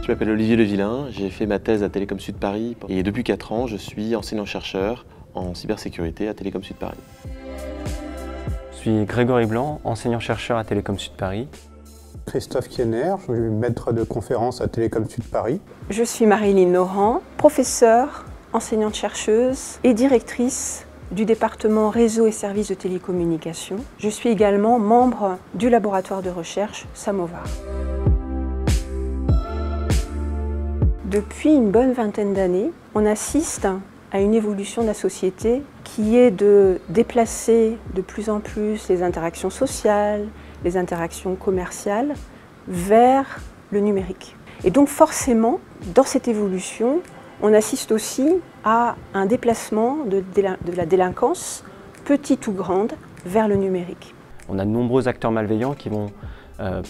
Je m'appelle Olivier Levillain, j'ai fait ma thèse à Télécom Sud Paris et depuis 4 ans, je suis enseignant-chercheur en cybersécurité à Télécom Sud Paris. Je suis Grégory Blanc, enseignant-chercheur à Télécom Sud Paris. Christophe Kienner, je suis maître de conférence à Télécom Sud Paris. Je suis Marilyn Laurent, professeure, enseignante-chercheuse et directrice du département réseau et services de télécommunications. Je suis également membre du laboratoire de recherche Samovar. Depuis une bonne vingtaine d'années, on assiste à une évolution de la société qui est de déplacer de plus en plus les interactions sociales, les interactions commerciales vers le numérique. Et donc forcément, dans cette évolution, on assiste aussi à un déplacement de la délinquance, petite ou grande, vers le numérique. On a de nombreux acteurs malveillants qui vont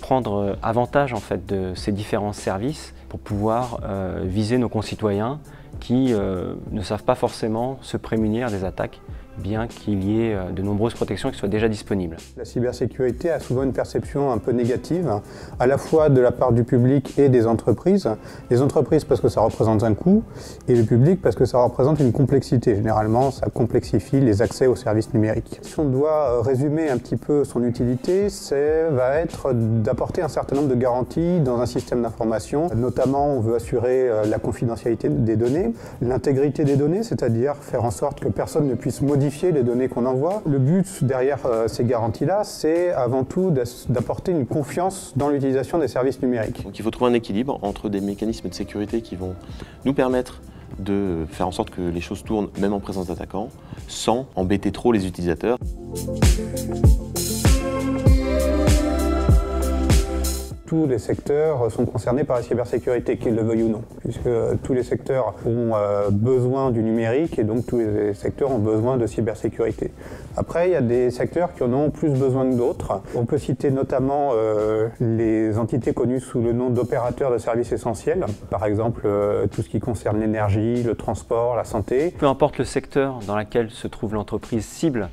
prendre avantage en fait, de ces différents services pour pouvoir viser nos concitoyens qui ne savent pas forcément se prémunir des attaques, bien qu'il y ait de nombreuses protections qui soient déjà disponibles. La cybersécurité a souvent une perception un peu négative, à la fois de la part du public et des entreprises. Les entreprises parce que ça représente un coût, et le public parce que ça représente une complexité. Généralement, ça complexifie les accès aux services numériques. Si on doit résumer un petit peu son utilité, ça va être d'apporter un certain nombre de garanties dans un système d'information. Notamment, on veut assurer la confidentialité des données, l'intégrité des données, c'est-à-dire faire en sorte que personne ne puisse modifier les données qu'on envoie. Le but derrière ces garanties-là, c'est avant tout d'apporter une confiance dans l'utilisation des services numériques. Donc il faut trouver un équilibre entre des mécanismes de sécurité qui vont nous permettre de faire en sorte que les choses tournent même en présence d'attaquants, sans embêter trop les utilisateurs. Tous les secteurs sont concernés par la cybersécurité, qu'ils le veuillent ou non, puisque tous les secteurs ont besoin du numérique et donc tous les secteurs ont besoin de cybersécurité. Après, il y a des secteurs qui en ont plus besoin que d'autres. On peut citer notamment les entités connues sous le nom d'opérateurs de services essentiels, par exemple tout ce qui concerne l'énergie, le transport, la santé. Peu importe le secteur dans lequel se trouve l'entreprise cible,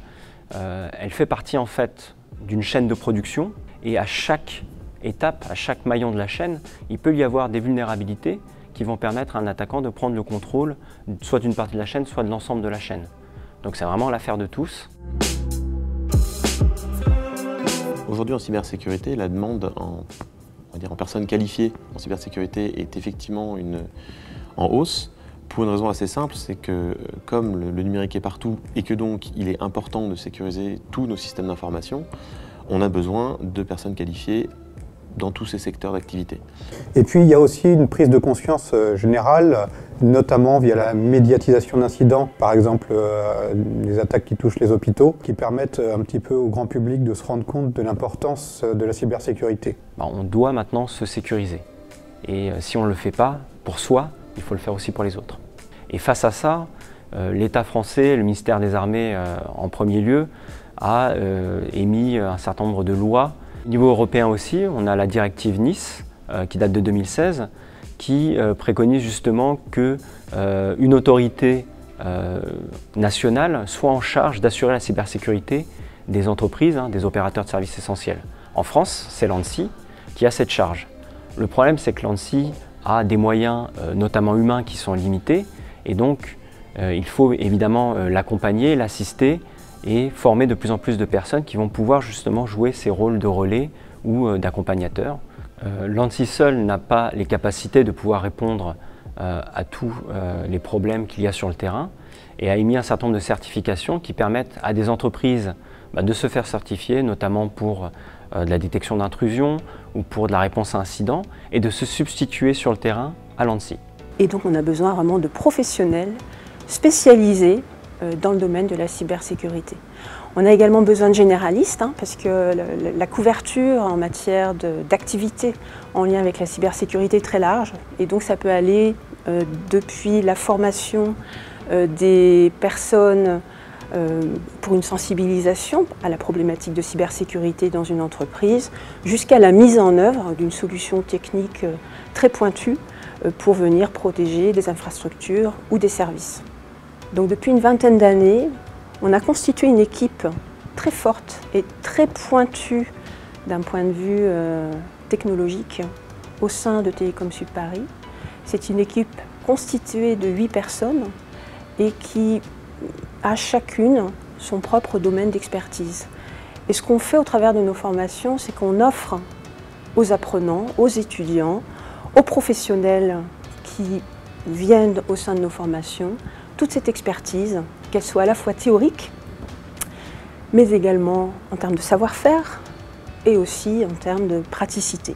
elle fait partie en fait d'une chaîne de production et à chaque étape, à chaque maillon de la chaîne, il peut y avoir des vulnérabilités qui vont permettre à un attaquant de prendre le contrôle soit d'une partie de la chaîne, soit de l'ensemble de la chaîne. Donc c'est vraiment l'affaire de tous. Aujourd'hui en cybersécurité, la demande en personnes qualifiées en cybersécurité est effectivement en hausse. Pour une raison assez simple, c'est que comme le numérique est partout et que donc il est important de sécuriser tous nos systèmes d'information, on a besoin de personnes qualifiées dans tous ces secteurs d'activité. Et puis il y a aussi une prise de conscience générale, notamment via la médiatisation d'incidents, par exemple les attaques qui touchent les hôpitaux, qui permettent un petit peu au grand public de se rendre compte de l'importance de la cybersécurité. On doit maintenant se sécuriser. Et si on ne le fait pas pour soi, il faut le faire aussi pour les autres. Et face à ça, l'État français, le ministère des Armées en premier lieu, a émis un certain nombre de lois. Au niveau européen aussi, on a la directive Nice, qui date de 2016, qui préconise justement qu'une autorité nationale soit en charge d'assurer la cybersécurité des entreprises, des opérateurs de services essentiels. En France, c'est l'ANSSI qui a cette charge. Le problème, c'est que l'ANSSI a des moyens, notamment humains, qui sont limités, et donc il faut évidemment l'accompagner, l'assister, et former de plus en plus de personnes qui vont pouvoir justement jouer ces rôles de relais ou d'accompagnateurs. L'ANSSI seul n'a pas les capacités de pouvoir répondre à tous les problèmes qu'il y a sur le terrain et a émis un certain nombre de certifications qui permettent à des entreprises de se faire certifier, notamment pour de la détection d'intrusion ou pour de la réponse à incident et de se substituer sur le terrain à l'ANSSI. Et donc on a besoin vraiment de professionnels spécialisés dans le domaine de la cybersécurité. On a également besoin de généralistes, parce que la couverture en matière d'activité en lien avec la cybersécurité est très large. Et donc ça peut aller depuis la formation des personnes pour une sensibilisation à la problématique de cybersécurité dans une entreprise, jusqu'à la mise en œuvre d'une solution technique très pointue pour venir protéger des infrastructures ou des services. Donc depuis une vingtaine d'années, on a constitué une équipe très forte et très pointue d'un point de vue technologique au sein de Télécom Sud Paris. C'est une équipe constituée de 8 personnes et qui a chacune son propre domaine d'expertise. Et ce qu'on fait au travers de nos formations, c'est qu'on offre aux apprenants, aux étudiants, aux professionnels qui viennent au sein de nos formations, toute cette expertise, qu'elle soit à la fois théorique, mais également en termes de savoir-faire et aussi en termes de praticité.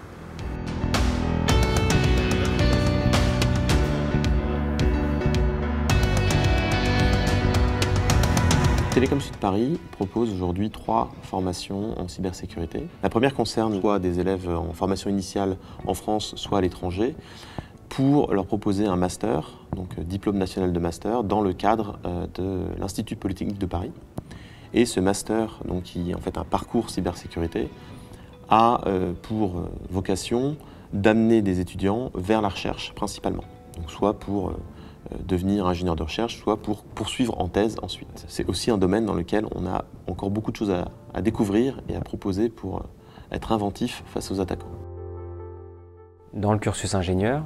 Télécom Sud Paris propose aujourd'hui 3 formations en cybersécurité. La première concerne soit des élèves en formation initiale en France, soit à l'étranger, pour leur proposer un master, donc diplôme national de master, dans le cadre de l'Institut Polytechnique de Paris. Et ce master, donc, qui est en fait un parcours cybersécurité, a pour vocation d'amener des étudiants vers la recherche principalement. Donc, soit pour devenir ingénieur de recherche, soit pour poursuivre en thèse ensuite. C'est aussi un domaine dans lequel on a encore beaucoup de choses à découvrir et à proposer pour être inventif face aux attaquants. Dans le cursus ingénieur,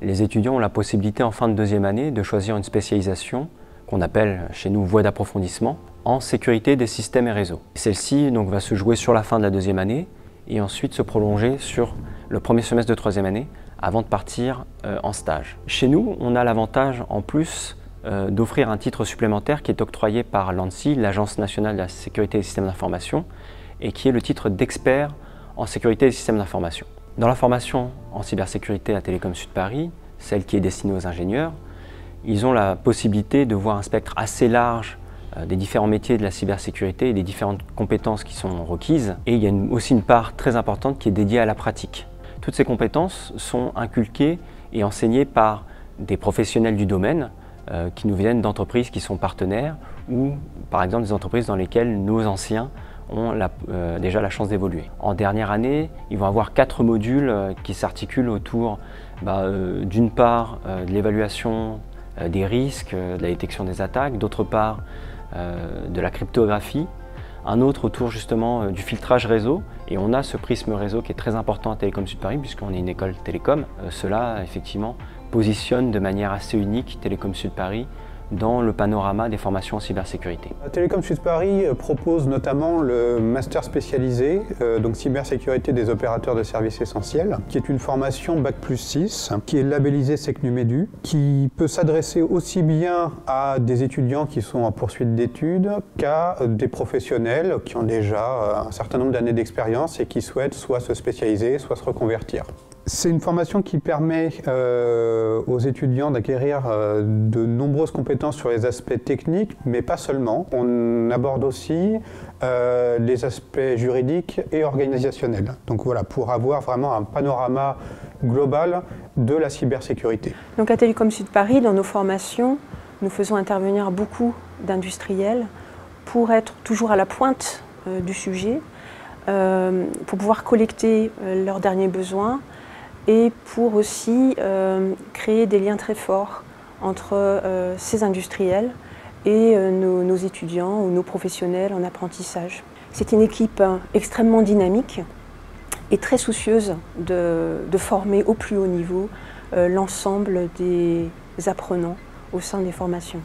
les étudiants ont la possibilité en fin de 2e année de choisir une spécialisation qu'on appelle chez nous voie d'approfondissement en sécurité des systèmes et réseaux. Celle-ci donc va se jouer sur la fin de la 2e année et ensuite se prolonger sur le premier semestre de 3e année avant de partir en stage. Chez nous, on a l'avantage en plus d'offrir un titre supplémentaire qui est octroyé par l'ANSSI, l'Agence nationale de la sécurité des systèmes d'information, et qui est le titre d'expert en sécurité des systèmes d'information. Dans la formation en cybersécurité à Télécom Sud Paris, celle qui est destinée aux ingénieurs, ils ont la possibilité de voir un spectre assez large des différents métiers de la cybersécurité et des différentes compétences qui sont requises. Et il y a aussi une part très importante qui est dédiée à la pratique. Toutes ces compétences sont inculquées et enseignées par des professionnels du domaine qui nous viennent d'entreprises qui sont partenaires ou par exemple des entreprises dans lesquelles nos anciens ont déjà la chance d'évoluer. En dernière année, ils vont avoir 4 modules qui s'articulent autour d'une part de l'évaluation des risques, de la détection des attaques, d'autre part de la cryptographie, un autre autour justement du filtrage réseau, et on a ce prisme réseau qui est très important à Télécom Sud Paris puisqu'on est une école télécom. Cela effectivement positionne de manière assez unique Télécom Sud Paris dans le panorama des formations en cybersécurité. Télécom Sud Paris propose notamment le master spécialisé, donc cybersécurité des opérateurs de services essentiels, qui est une formation Bac+6, qui est labellisée SecNuMedu, qui peut s'adresser aussi bien à des étudiants qui sont en poursuite d'études qu'à des professionnels qui ont déjà un certain nombre d'années d'expérience et qui souhaitent soit se spécialiser, soit se reconvertir. C'est une formation qui permet aux étudiants d'acquérir de nombreuses compétences sur les aspects techniques, mais pas seulement. On aborde aussi les aspects juridiques et organisationnels. Donc voilà, pour avoir vraiment un panorama global de la cybersécurité. Donc à Télécom Sud Paris, dans nos formations, nous faisons intervenir beaucoup d'industriels pour être toujours à la pointe du sujet, pour pouvoir collecter leurs derniers besoins, et pour aussi créer des liens très forts entre ces industriels et nos étudiants ou nos professionnels en apprentissage. C'est une équipe extrêmement dynamique et très soucieuse de former au plus haut niveau l'ensemble des apprenants au sein des formations.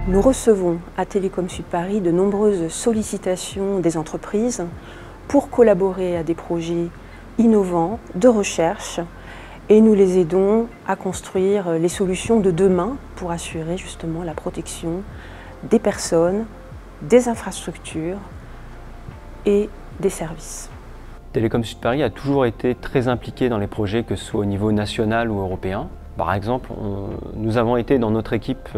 Nous recevons à Télécom Sud Paris de nombreuses sollicitations des entreprises pour collaborer à des projets innovants de recherche et nous les aidons à construire les solutions de demain pour assurer justement la protection des personnes, des infrastructures et des services. Télécom Sud Paris a toujours été très impliqué dans les projets, que ce soit au niveau national ou européen. Par exemple, nous avons été dans notre équipe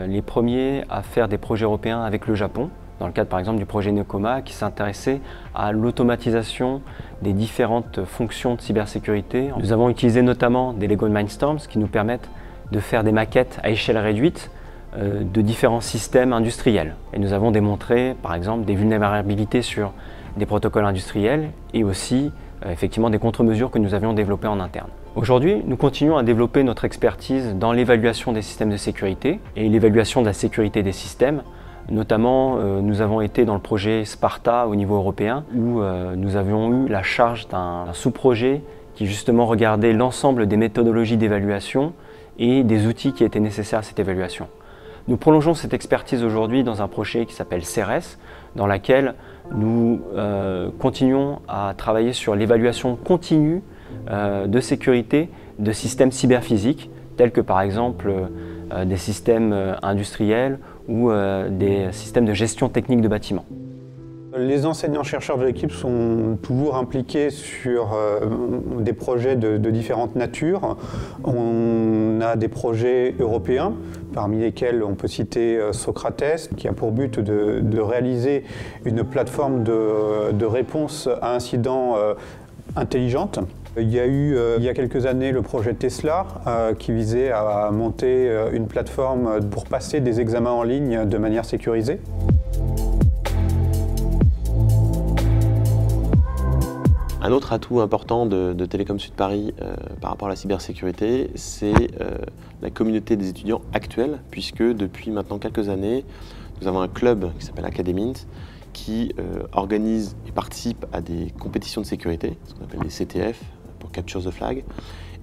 les premiers à faire des projets européens avec le Japon, dans le cadre par exemple du projet Nekoma qui s'intéressait à l'automatisation des différentes fonctions de cybersécurité. Nous avons utilisé notamment des Lego Mindstorms qui nous permettent de faire des maquettes à échelle réduite de différents systèmes industriels. Et nous avons démontré par exemple des vulnérabilités sur des protocoles industriels et aussi effectivement des contre-mesures que nous avions développées en interne. Aujourd'hui, nous continuons à développer notre expertise dans l'évaluation des systèmes de sécurité et l'évaluation de la sécurité des systèmes Notamment, nous avons été dans le projet Sparta au niveau européen, où nous avions eu la charge d'un sous-projet qui justement regardait l'ensemble des méthodologies d'évaluation et des outils qui étaient nécessaires à cette évaluation. Nous prolongeons cette expertise aujourd'hui dans un projet qui s'appelle CERES, dans lequel nous continuons à travailler sur l'évaluation continue de sécurité de systèmes cyberphysiques, tels que par exemple des systèmes industriels ou des systèmes de gestion technique de bâtiments. Les enseignants-chercheurs de l'équipe sont toujours impliqués sur des projets de différentes natures. On a des projets européens, parmi lesquels on peut citer Socrates, qui a pour but de réaliser une plateforme de réponse à incidents intelligente. Il y a eu, il y a quelques années, le projet Tesla qui visait à monter une plateforme pour passer des examens en ligne de manière sécurisée. Un autre atout important de Télécom Sud Paris par rapport à la cybersécurité, c'est la communauté des étudiants actuels, puisque depuis maintenant quelques années, nous avons un club qui s'appelle Academint, qui organise et participe à des compétitions de sécurité, ce qu'on appelle les CTF, pour Capture the Flag.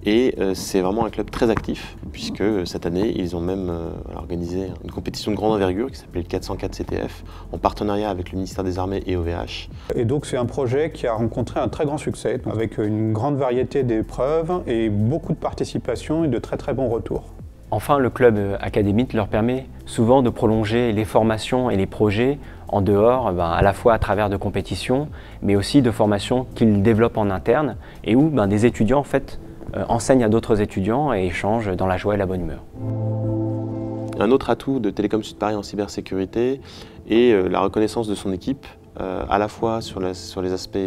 Et c'est vraiment un club très actif, puisque cette année, ils ont même organisé une compétition de grande envergure qui s'appelle le 404 CTF, en partenariat avec le ministère des Armées et OVH. Et donc c'est un projet qui a rencontré un très grand succès, avec une grande variété d'épreuves et beaucoup de participation et de très bons retours. Enfin, le club Academint leur permet souvent de prolonger les formations et les projets en dehors, à la fois à travers de compétitions, mais aussi de formations qu'ils développent en interne et où des étudiants en fait, enseignent à d'autres étudiants et échangent dans la joie et la bonne humeur. Un autre atout de Télécom Sud Paris en cybersécurité est la reconnaissance de son équipe, à la fois sur les aspects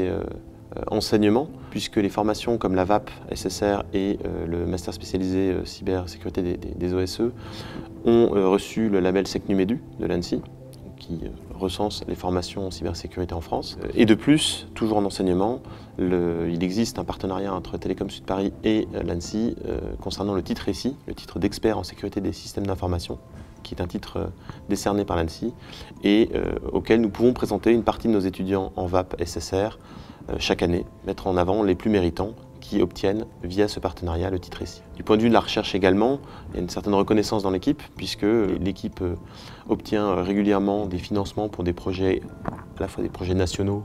enseignement, puisque les formations comme la VAP SSR et le master spécialisé cybersécurité des OSE ont reçu le label SecNumEdu de l'ANSSI, qui recense les formations en cybersécurité en France. Et de plus, toujours en enseignement, il existe un partenariat entre Télécom Sud Paris et l'ANSSI concernant le titre RECI, le titre d'expert en sécurité des systèmes d'information, qui est un titre décerné par l'ANSSI et auquel nous pouvons présenter une partie de nos étudiants en VAP SSR chaque année, mettre en avant les plus méritants qui obtiennent via ce partenariat le titre RECI. Du point de vue de la recherche également, il y a une certaine reconnaissance dans l'équipe puisque l'équipe obtient régulièrement des financements pour des projets, à la fois des projets nationaux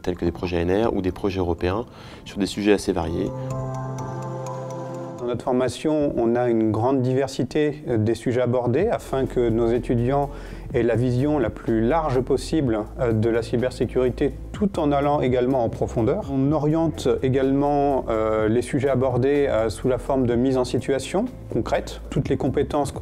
tels que des projets ANR ou des projets européens sur des sujets assez variés. Dans notre formation, on a une grande diversité des sujets abordés afin que nos étudiants aient la vision la plus large possible de la cybersécurité tout en allant également en profondeur. On oriente également les sujets abordés sous la forme de mise en situation concrète. Toutes les compétences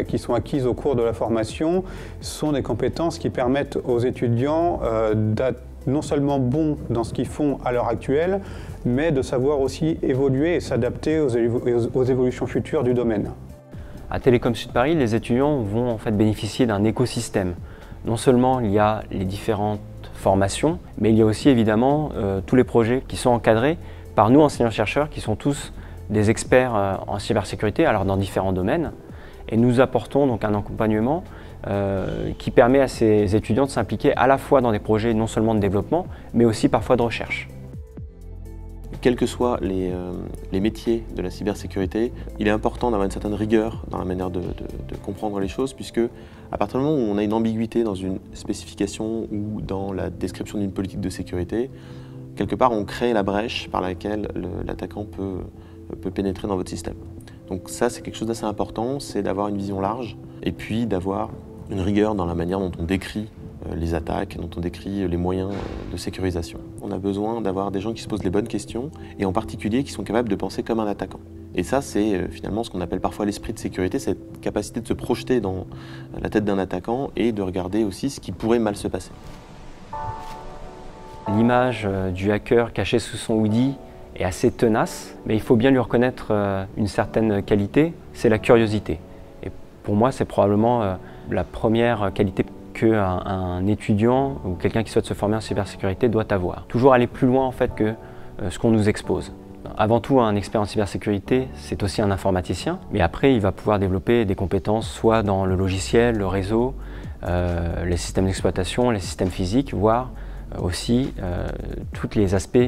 qui sont acquises au cours de la formation sont des compétences qui permettent aux étudiants d'être non seulement bons dans ce qu'ils font à l'heure actuelle, mais de savoir aussi évoluer et s'adapter aux évolutions futures du domaine. À Télécom Sud Paris, les étudiants vont en fait bénéficier d'un écosystème. Non seulement il y a les différentes formations, mais il y a aussi évidemment tous les projets qui sont encadrés par nous enseignants-chercheurs qui sont tous des experts en cybersécurité, alors dans différents domaines. Et nous apportons donc un accompagnement qui permet à ces étudiants de s'impliquer à la fois dans des projets non seulement de développement, mais aussi parfois de recherche. Quels que soient les métiers de la cybersécurité, il est important d'avoir une certaine rigueur dans la manière de comprendre les choses, puisque à partir du moment où on a une ambiguïté dans une spécification ou dans la description d'une politique de sécurité, quelque part on crée la brèche par laquelle l'attaquant peut pénétrer dans votre système. Donc ça, c'est quelque chose d'assez important, c'est d'avoir une vision large et puis d'avoir une rigueur dans la manière dont on décrit les attaques, dont on décrit les moyens de sécurisation. On a besoin d'avoir des gens qui se posent les bonnes questions et en particulier qui sont capables de penser comme un attaquant. Et ça, c'est finalement ce qu'on appelle parfois l'esprit de sécurité, cette capacité de se projeter dans la tête d'un attaquant et de regarder aussi ce qui pourrait mal se passer. L'image du hacker caché sous son hoodie est assez tenace, mais il faut bien lui reconnaître une certaine qualité, c'est la curiosité. Et pour moi, c'est probablement la première qualité qu'un étudiant ou quelqu'un qui souhaite se former en cybersécurité doit avoir. Toujours aller plus loin en fait que ce qu'on nous expose. Avant tout, un expert en cybersécurité, c'est aussi un informaticien, mais après, il va pouvoir développer des compétences soit dans le logiciel, le réseau, les systèmes d'exploitation, les systèmes physiques, voire aussi tous les aspects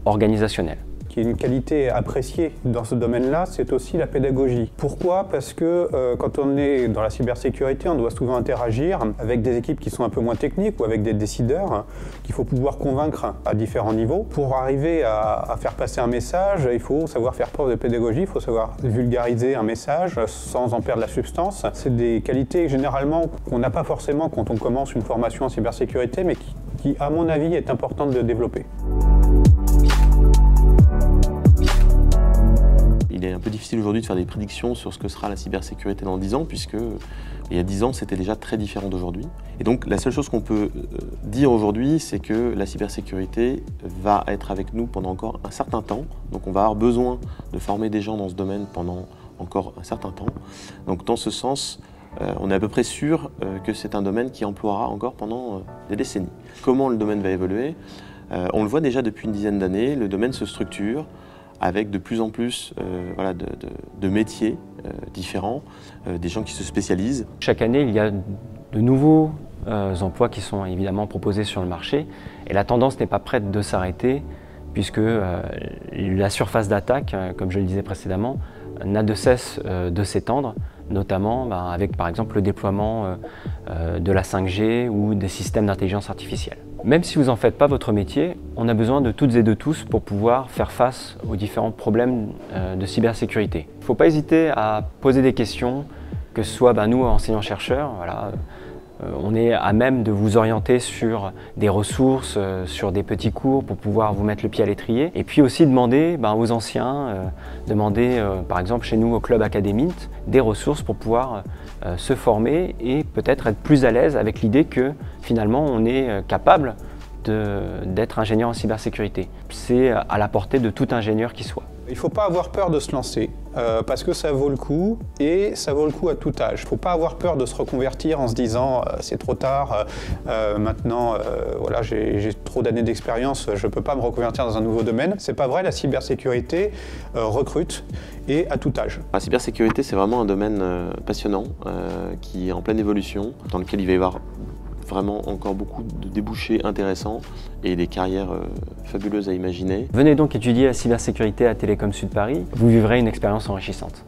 organisationnels. Qui est une qualité appréciée dans ce domaine-là, c'est aussi la pédagogie. Pourquoi? Parce que quand on est dans la cybersécurité, on doit souvent interagir avec des équipes qui sont un peu moins techniques ou avec des décideurs qu'il faut pouvoir convaincre à différents niveaux. Pour arriver à faire passer un message, il faut savoir faire preuve de pédagogie, il faut savoir vulgariser un message sans en perdre la substance. C'est des qualités généralement qu'on n'a pas forcément quand on commence une formation en cybersécurité, mais qui à mon avis, est importante de développer. Il est un peu difficile aujourd'hui de faire des prédictions sur ce que sera la cybersécurité dans 10 ans, puisque il y a 10 ans, c'était déjà très différent d'aujourd'hui. Et donc, la seule chose qu'on peut dire aujourd'hui, c'est que la cybersécurité va être avec nous pendant encore un certain temps. Donc, on va avoir besoin de former des gens dans ce domaine pendant encore un certain temps. Donc, dans ce sens, on est à peu près sûr que c'est un domaine qui emploiera encore pendant des décennies. Comment le domaine va évoluer? On le voit déjà depuis une dizaine d'années, le domaine se structure avec de plus en plus de métiers différents, des gens qui se spécialisent. Chaque année, il y a de nouveaux emplois qui sont évidemment proposés sur le marché et la tendance n'est pas prête de s'arrêter puisque la surface d'attaque, comme je le disais précédemment, n'a de cesse de s'étendre, notamment avec par exemple le déploiement de la 5G ou des systèmes d'intelligence artificielle. Même si vous n'en faites pas votre métier, on a besoin de toutes et de tous pour pouvoir faire face aux différents problèmes de cybersécurité. Il ne faut pas hésiter à poser des questions, que ce soit nous, enseignants-chercheurs, on est à même de vous orienter sur des ressources, sur des petits cours pour pouvoir vous mettre le pied à l'étrier. Et puis aussi demander aux anciens, par exemple chez nous au Club Académint, des ressources pour pouvoir se former et peut-être être plus à l'aise avec l'idée que finalement on est capable d'être ingénieur en cybersécurité. C'est à la portée de tout ingénieur qui soit. Il ne faut pas avoir peur de se lancer parce que ça vaut le coup et ça vaut le coup à tout âge. Il ne faut pas avoir peur de se reconvertir en se disant c'est trop tard, maintenant voilà, j'ai trop d'années d'expérience, je ne peux pas me reconvertir dans un nouveau domaine. C'est pas vrai, la cybersécurité recrute et à tout âge. La cybersécurité, c'est vraiment un domaine passionnant qui est en pleine évolution, dans lequel il va y avoir vraiment encore beaucoup de débouchés intéressants et des carrières fabuleuses à imaginer. Venez donc étudier la cybersécurité à Télécom Sud Paris, vous vivrez une expérience enrichissante.